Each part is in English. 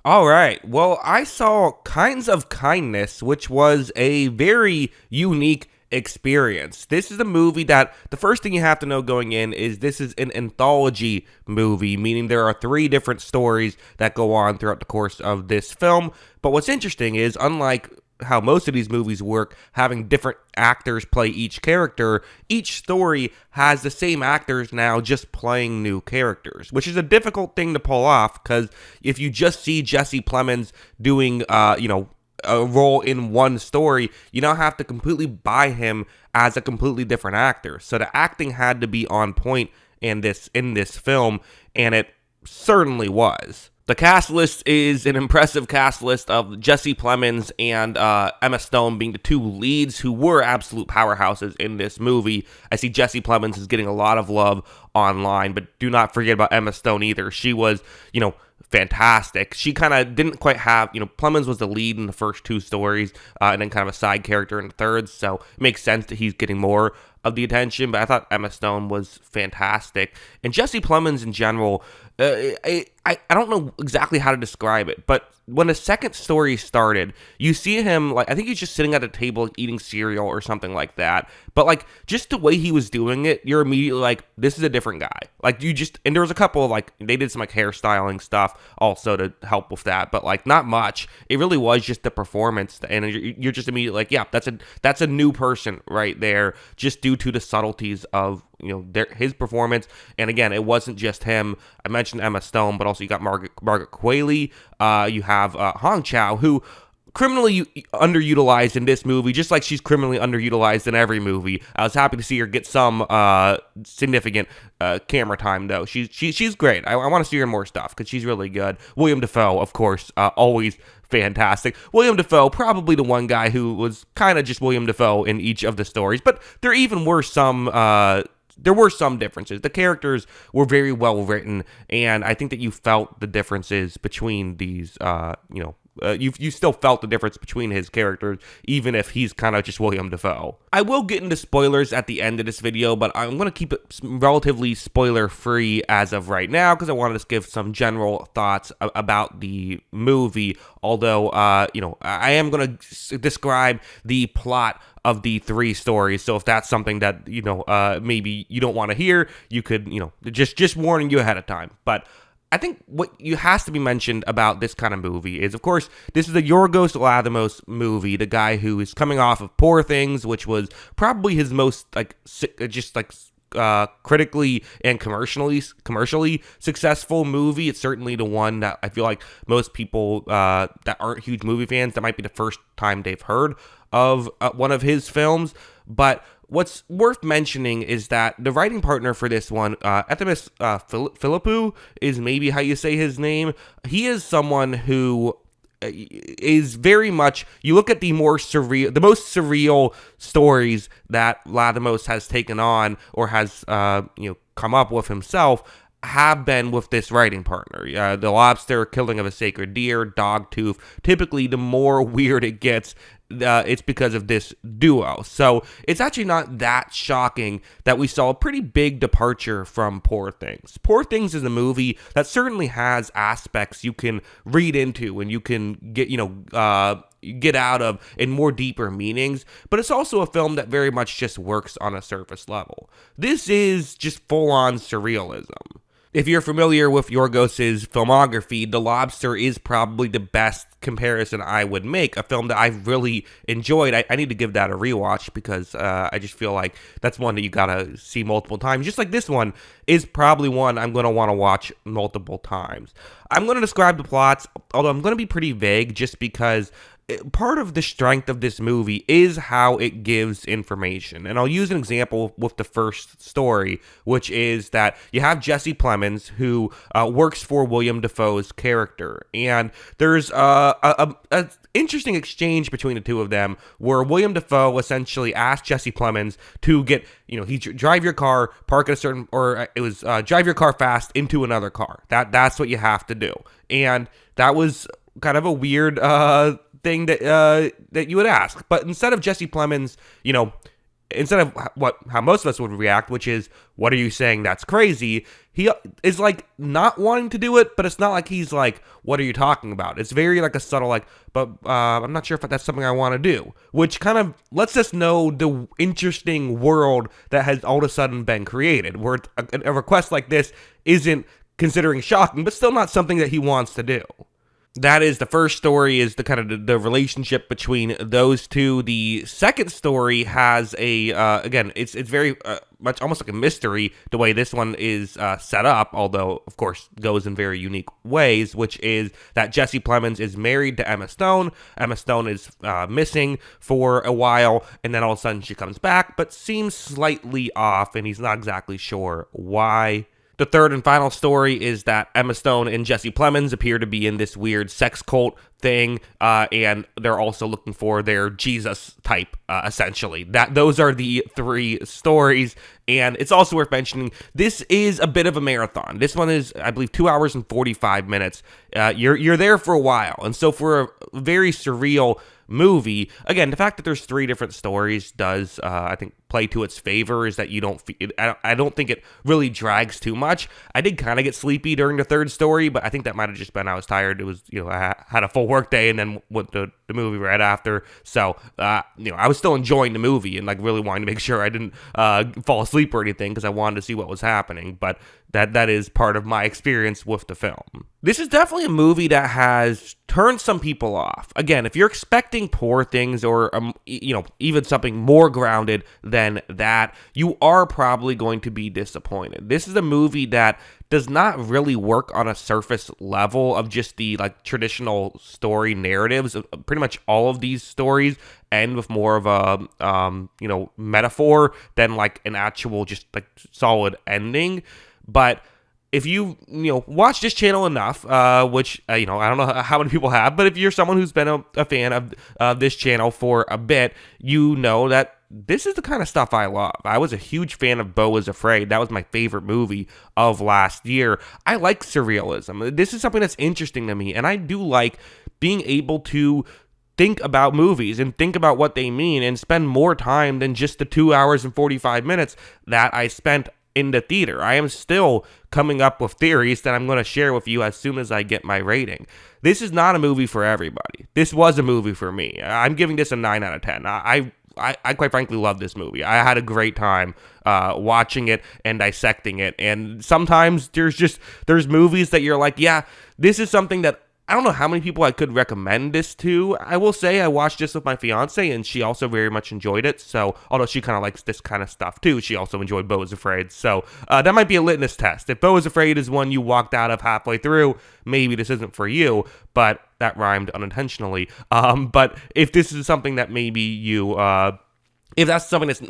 All right. Well, I saw Kinds of Kindness, which was a very unique experience. This is a movie that the first thing you have to know going in is this is an anthology movie, meaning there are three different stories that go on throughout the course of this film. But what's interesting is, unlike how most of these movies work, having different actors play each character, each story has the same actors now just playing new characters, which is a difficult thing to pull off because if you just see Jesse Plemons doing, a role in one story, you now have to completely buy him as a completely different actor. So the acting had to be on point in this film, and it certainly was. The cast list is an impressive cast list of Jesse Plemons and Emma Stone being the two leads who were absolute powerhouses in this movie. I see Jesse Plemons is getting a lot of love online, but do not forget about Emma Stone either. She was, fantastic. She kind of didn't quite have, Plemons was the lead in the first two stories, and then kind of a side character in the third, so it makes sense that he's getting more of the attention, but I thought Emma Stone was fantastic. And Jesse Plemons in general, I don't know exactly how to describe it, but when the second story started, you see him, like, I think he's just sitting at a table eating cereal or something like that, but, like, just the way he was doing it, you're immediately like, this is a different guy. Like, and there was a couple of, like, they did some, like, hairstyling stuff also to help with that, but, like, not much. It really was just the performance, and you're just immediately like, yeah, that's a new person right there, just due to the subtleties of his performance. And again, it wasn't just him. I mentioned Emma Stone, but also you got Margaret Qualley. You have Hong Chow, who criminally underutilized in this movie, just like she's criminally underutilized in every movie. I was happy to see her get some significant camera time, though. She's great. I want to see her in more stuff because she's really good. William Dafoe, of course, always fantastic. William Dafoe, probably the one guy who was kind of just William Dafoe in each of the stories, but there even were some differences. The characters were very well written, and I think that you felt the differences between these, you still felt the difference between his characters, even if he's kind of just William Dafoe. I will get into spoilers at the end of this video, but I'm going to keep it relatively spoiler-free as of right now, because I wanted to give some general thoughts about the movie, although, I am going to describe the plot of the three stories. So if that's something that, maybe you don't want to hear, you could, just warning you ahead of time. But I think what has to be mentioned about this kind of movie is, of course, this is a Yorgos Lanthimos movie, the guy who is coming off of Poor Things, which was probably his most, critically and commercially successful movie. It's certainly the one that I feel like most people that aren't huge movie fans, that might be the first time they've heard of one of his films. But what's worth mentioning is that the writing partner for this one, Ethemis Philippou, is maybe how you say his name. He is someone who is very much, you look at the most surreal stories that Lanthimos has taken on or has come up with himself, have been with this writing partner. The Lobster, Killing of a Sacred Deer, Dogtooth. Typically, the more weird it gets, it's because of this duo. So it's actually not that shocking that we saw a pretty big departure from Poor Things. Poor Things is a movie that certainly has aspects you can read into and you can get out of in more deeper meanings, but it's also a film that very much just works on a surface level. This is just full-on surrealism. If you're familiar with Yorgos's filmography, The Lobster is probably the best comparison I would make, a film that I've really enjoyed. I need to give that a rewatch because I just feel like that's one that you gotta see multiple times. Just like this one is probably one I'm going to want to watch multiple times. I'm going to describe the plots, although I'm going to be pretty vague just because part of the strength of this movie is how it gives information. And I'll use an example with the first story, which is that you have Jesse Plemons, who works for William Dafoe's character. And there's a interesting exchange between the two of them where William Dafoe essentially asked Jesse Plemons to get, drive your car, park at a certain, or it was drive your car fast into another car. That's what you have to do. And that was kind of a weird thing that you would ask. But instead of Jesse Plemons, instead of how most of us would react, which is, what are you saying? That's crazy. He is like not wanting to do it, but it's not like he's like, what are you talking about? It's very like a subtle like, but I'm not sure if that's something I want to do, which kind of lets us know the interesting world that has all of a sudden been created, where a request like this isn't considering shocking, but still not something that he wants to do. That is, the first story is the kind of the relationship between those two. The second story has a again, it's very much almost like a mystery the way this one is set up, although of course goes in very unique ways, which is that Jesse Plemons is married to Emma Stone. Emma Stone is missing for a while, and then all of a sudden she comes back, but seems slightly off, and he's not exactly sure why. The third and final story is that Emma Stone and Jesse Plemons appear to be in this weird sex cult thing, and they're also looking for their Jesus type, essentially. Those are the three stories, and it's also worth mentioning, this is a bit of a marathon. This one is, I believe, 2 hours and 45 minutes. You're there for a while, and so for a very surreal movie, again, the fact that there's three different stories does, I think, play to its favor, is that you don't I don't think it really drags too much. I did kind of get sleepy during the third story, but I think that might have just been I was tired. It was, I had a full work day and then went to the movie right after, so I was still enjoying the movie and like really wanting to make sure I didn't fall asleep or anything, because I wanted to see what was happening. But that is part of my experience with the film. This is definitely a movie that has turned some people off. Again, if you're expecting poor things, or even something more grounded than that, you are probably going to be disappointed. This is a movie that does not really work on a surface level of just the like traditional story narratives. Pretty much all of these stories end with more of a metaphor than like an actual just like solid ending. But if you watch this channel enough, which I don't know how many people have, but if you're someone who's been a fan of this channel for a bit, you know that this is the kind of stuff I love. I was a huge fan of Beau is Afraid. That was my favorite movie of last year. I like surrealism. This is something that's interesting to me, and I do like being able to think about movies and think about what they mean and spend more time than just the 2 hours and 45 minutes that I spent in the theater. I am still coming up with theories that I'm going to share with you as soon as I get my rating. This is not a movie for everybody. This was a movie for me. I'm giving this a 9 out of 10. I quite frankly love this movie. I had a great time watching it and dissecting it. And sometimes there's movies that you're like, yeah, this is something that I don't know how many people I could recommend this to. I will say I watched this with my fiance, and she also very much enjoyed it. So, although she kind of likes this kind of stuff too, she also enjoyed Beau is Afraid. So, that might be a litmus test. If Beau is Afraid is one you walked out of halfway through, maybe this isn't for you. But that rhymed unintentionally. But if this is something that maybe you if that's something that's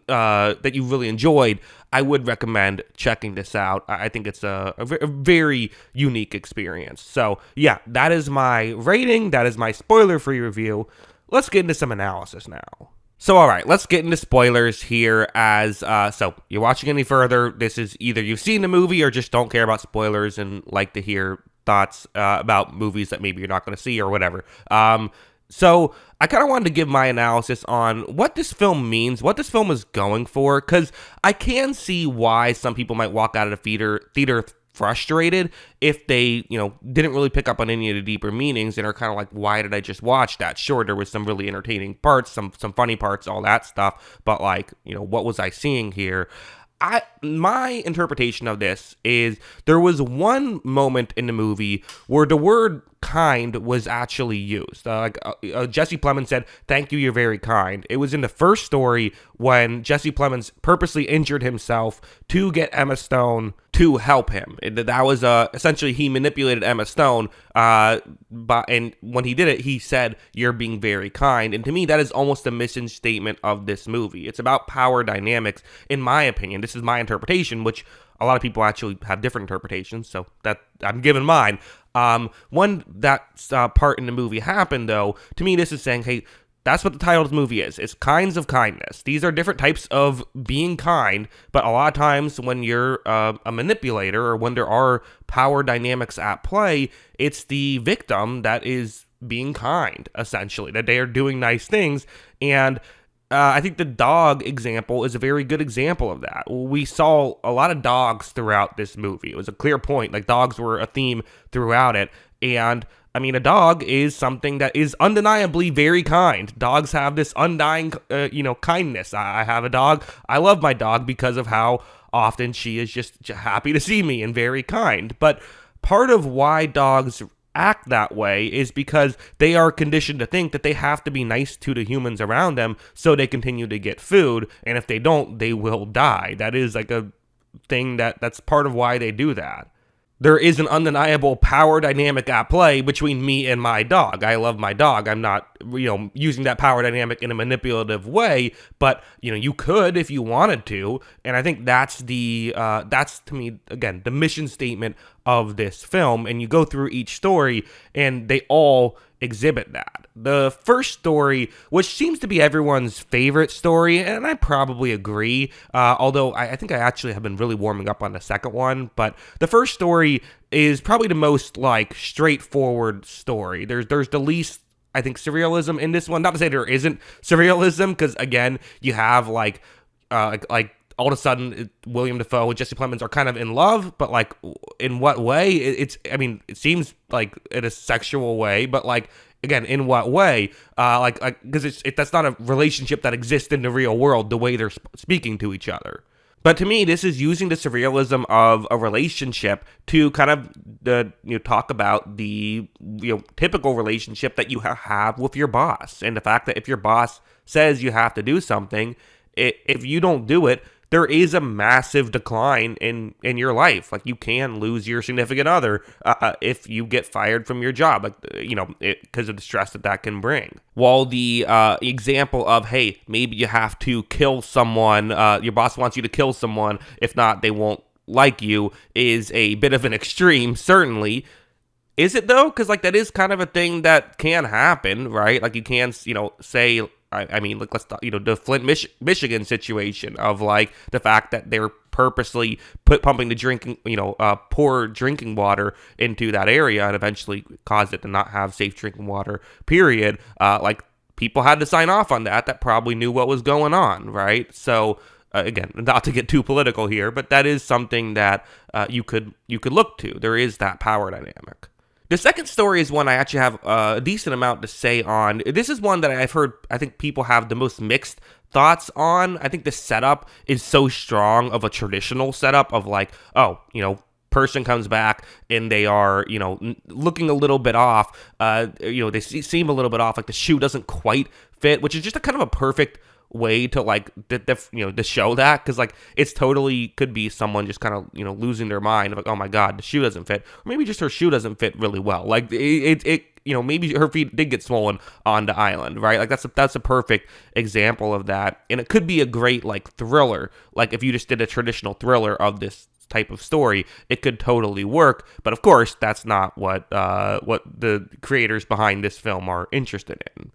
that you really enjoyed, I would recommend checking this out. I think it's a very unique experience. So yeah, that is my rating. That is my spoiler-free review. Let's get into some analysis now. So all right, let's get into spoilers here. As so you're watching any further, this is either you've seen the movie or just don't care about spoilers and like to hear thoughts about movies that maybe you're not going to see or whatever. So I kind of wanted to give my analysis on what this film means, what this film is going for, because I can see why some people might walk out of the theater frustrated if they, didn't really pick up on any of the deeper meanings and are kind of like, why did I just watch that? Sure, there was some really entertaining parts, some funny parts, all that stuff, but like, what was I seeing here? My interpretation of this is there was one moment in the movie where the word kind was actually used. Jesse Plemons said, "Thank you, you're very kind." It was in the first story when Jesse Plemons purposely injured himself to get Emma Stone to help him. That was essentially he manipulated Emma Stone, and when he did it, he said, "You're being very kind." And to me, that is almost a mission statement of this movie. It's about power dynamics, in my opinion. This is my interpretation, which a lot of people actually have different interpretations, so that I'm giving mine. When that part in the movie happened, though, to me, this is saying, hey, that's what the title of the movie is. It's kinds of kindness. These are different types of being kind, but a lot of times when you're a manipulator or when there are power dynamics at play, it's the victim that is being kind, essentially, that they are doing nice things. And I think the dog example is a very good example of that. We saw a lot of dogs throughout this movie. It was a clear point. Like, dogs were a theme throughout it. And I mean, a dog is something that is undeniably very kind. Dogs have this undying, kindness. I have a dog. I love my dog because of how often she is just happy to see me and very kind. But part of why dogs act that way is because they are conditioned to think that they have to be nice to the humans around them so they continue to get food, and if they don't, they will die. That is like a thing that's part of why they do that. There is an undeniable power dynamic at play between me and my dog. I love my dog. I'm not, using that power dynamic in a manipulative way, but, you could if you wanted to. And I think that's that's to me, again, the mission statement of this film. And you go through each story and they all exhibit that. The first story, which seems to be everyone's favorite story, and I probably agree, although I think I actually have been really warming up on the second one, but the first story is probably the most, like, straightforward story. There's the least, I think, surrealism in this one. Not to say there isn't surrealism, because, again, you have, like all of a sudden, William Dafoe and Jesse Plemons are kind of in love, but, like, in what way? It seems like in a sexual way, but, like, again, in what way? Because that's not a relationship that exists in the real world, the way they're speaking to each other. But to me, this is using the surrealism of a relationship to kind of talk about the typical relationship that you have with your boss, and the fact that if your boss says you have to do something, if you don't do it, there is a massive decline in your life. Like, you can lose your significant other if you get fired from your job, because of the stress that can bring. While the example of, hey, maybe you have to kill someone, your boss wants you to kill someone, if not, they won't like you, is a bit of an extreme, certainly. Is it, though? Because, like, that is kind of a thing that can happen, right? Like, you can, say, like, let's talk, the Flint, Michigan situation of, like, the fact that they're purposely pumping the drinking, poor drinking water into that area and eventually caused it to not have safe drinking water, period. Like, people had to sign off on that probably knew what was going on, right? So, again, not to get too political here, but that is something that you could look to. There is that power dynamic. The second story is one I actually have a decent amount to say on. This is one that I've heard, I think people have the most mixed thoughts on. I think the setup is so strong of a traditional setup of, like, person comes back and they are, looking a little bit off. They seem a little bit off, like the shoe doesn't quite fit, which is just a kind of a perfect way to, like, to show that, because, like, it's totally could be someone just kind of losing their mind of, like, oh my god, the shoe doesn't fit, or maybe just her shoe doesn't fit really well, like it maybe her feet did get swollen on the island, right? Like, that's a perfect example of that. And it could be a great, like, thriller. Like, if you just did a traditional thriller of this type of story, it could totally work. But of course, that's not what the creators behind this film are interested in.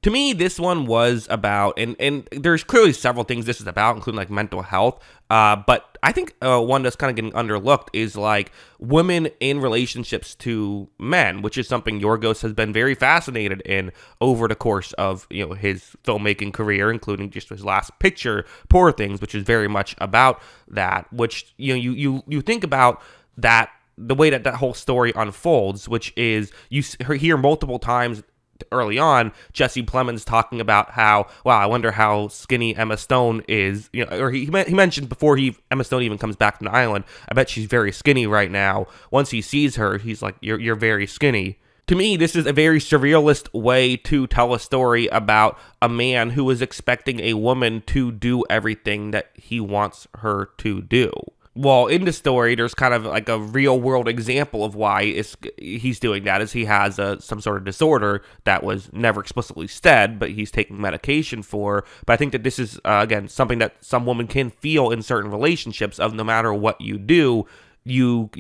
To me, this one was about, and there's clearly several things this is about, including, like, mental health. But I think one that's kind of getting underlooked is, like, women in relationships to men, which is something Yorgos has been very fascinated in over the course of his filmmaking career, including just his last picture, Poor Things, which is very much about that. Which you think about that, the way that whole story unfolds, which is you hear multiple times early on, Jesse Plemons talking about how, wow, I wonder how skinny Emma Stone is, or he mentioned before Emma Stone even comes back from the island, I bet she's very skinny right now. Once he sees her, he's like, you're very skinny. To me, this is a very surrealist way to tell a story about a man who is expecting a woman to do everything that he wants her to do. Well, in the story, there's kind of like a real world example of why he's doing that, is he has some sort of disorder that was never explicitly said, but he's taking medication for. But I think that this is, again, something that some women can feel in certain relationships of, no matter what you do, you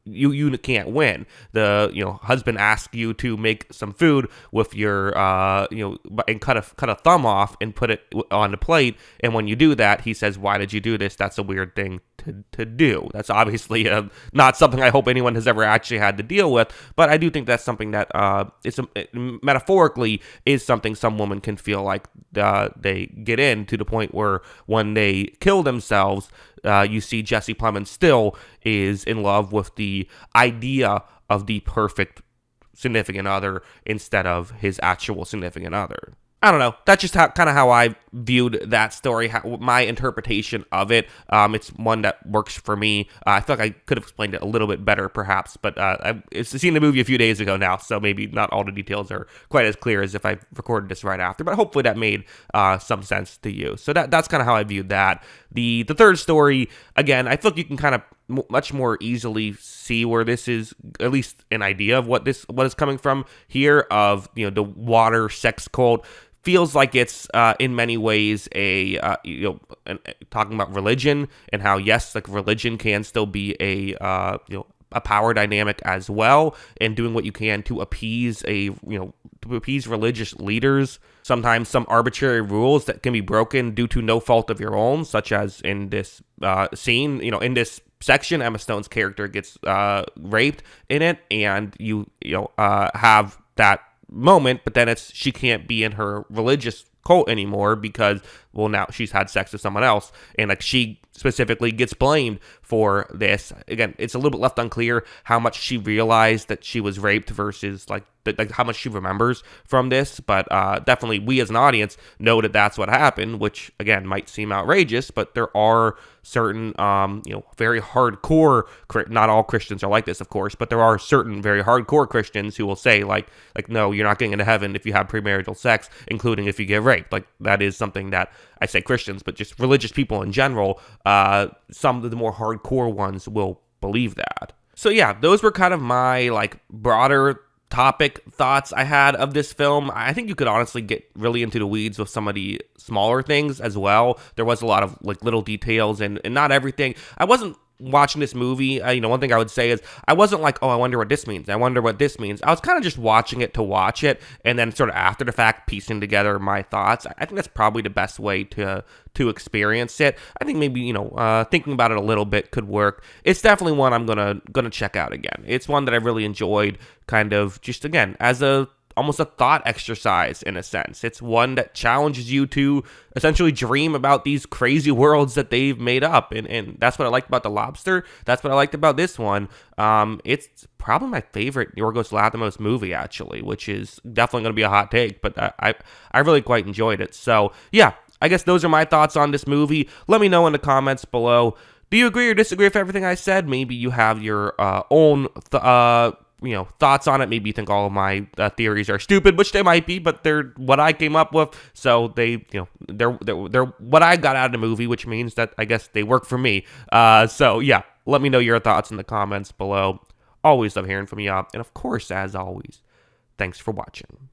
you can't win. The husband asks you to make some food with your and cut a thumb off and put it on the plate, and when you do that, he says, "Why did you do this? That's a weird thing to do." That's obviously not something I hope anyone has ever actually had to deal with, but I do think that's something that metaphorically is something some women can feel like they get in, to the point where when they kill themselves, you see Jesse Plemons still is in love with the idea of the perfect significant other instead of his actual significant other. I don't know. That's just kind of how I viewed that story, my interpretation of it. It's one that works for me. I feel like I could have explained it a little bit better, perhaps, but I've seen the movie a few days ago now, so maybe not all the details are quite as clear as if I recorded this right after, but hopefully that made some sense to you. So that's kind of how I viewed that. The third story, again, I feel like you can kind of much more easily see where this is, at least an idea of what is coming from here, of the water sex cult. Feels like it's in many ways talking about religion, and how, yes, like, religion can still be a power dynamic as well, and doing what you can to appease religious leaders. Sometimes some arbitrary rules that can be broken due to no fault of your own, such as in this scene. In this section, Emma Stone's character gets raped in it, and you have that moment, but then she can't be in her religious cult anymore because, well, now she's had sex with someone else, and like, she specifically gets blamed for this. Again, it's a little bit left unclear how much she realized that she was raped versus like how much she remembers from this, but definitely we as an audience know that that's what happened, which again might seem outrageous, but there are certain very hardcore, not all Christians are like this, of course, but there are certain very hardcore Christians who will say like no, you're not getting into heaven if you have premarital sex, including if you get raped. Like, that is something that, I say Christians, but just religious people in general, some of the more hardcore ones will believe that. So yeah, those were kind of my broader topic thoughts I had of this film. I think you could honestly get really into the weeds with some of the smaller things as well. There was a lot of little details and not everything. I wasn't watching this movie, one thing I would say is I wasn't like, oh, I wonder what this means. I wonder what this means. I was kind of just watching it to watch it, and then sort of after the fact piecing together my thoughts. I think that's probably the best way to experience it. I think maybe thinking about it a little bit could work. It's definitely one I'm gonna check out again. It's one that I really enjoyed, kind of just again as almost a thought exercise in a sense. It's one that challenges you to essentially dream about these crazy worlds that they've made up. And that's what I liked about The Lobster. That's what I liked about this one. It's probably my favorite Yorgos Lanthimos movie, actually, which is definitely going to be a hot take, but I really quite enjoyed it. So yeah, I guess those are my thoughts on this movie. Let me know in the comments below. Do you agree or disagree with everything I said? Maybe you have your own thoughts on it. Maybe you think all of my theories are stupid, which they might be, but they're what I came up with. So they're what I got out of the movie, which means that I guess they work for me. So yeah, let me know your thoughts in the comments below. Always love hearing from you. And of course, as always, thanks for watching.